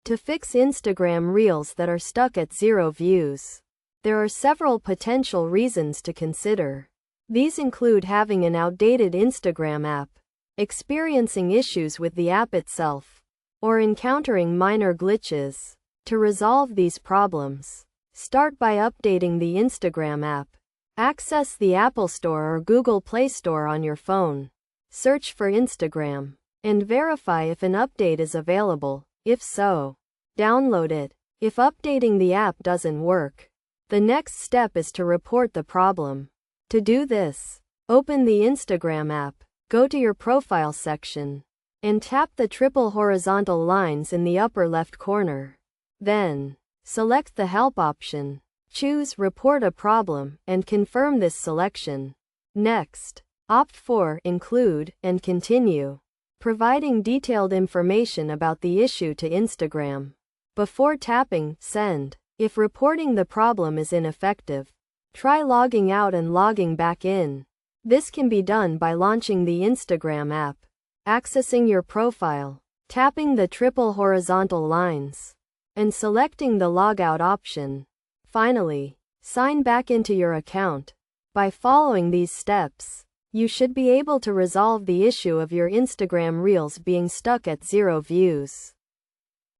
To fix Instagram Reels that are stuck at 0 views, there are several potential reasons to consider. These include having an outdated Instagram app, experiencing issues with the app itself, or encountering minor glitches. To resolve these problems, start by updating the Instagram app. Access the Apple Store or Google Play Store on your phone. Search for Instagram and verify if an update is available. If so, download it. If updating the app doesn't work, the next step is to report the problem. To do this, open the Instagram app, go to your profile section, and tap the triple horizontal lines in the upper left corner. Then, select the Help option. Choose Report a Problem and confirm this selection. Next, opt for Include and Continue, providing detailed information about the issue to Instagram. Before tapping Send, if reporting the problem is ineffective, try logging out and logging back in. This can be done by launching the Instagram app, accessing your profile, tapping the triple horizontal lines, and selecting the Logout option. Finally, sign back into your account. By following these steps, you should be able to resolve the issue of your Instagram Reels being stuck at 0 views.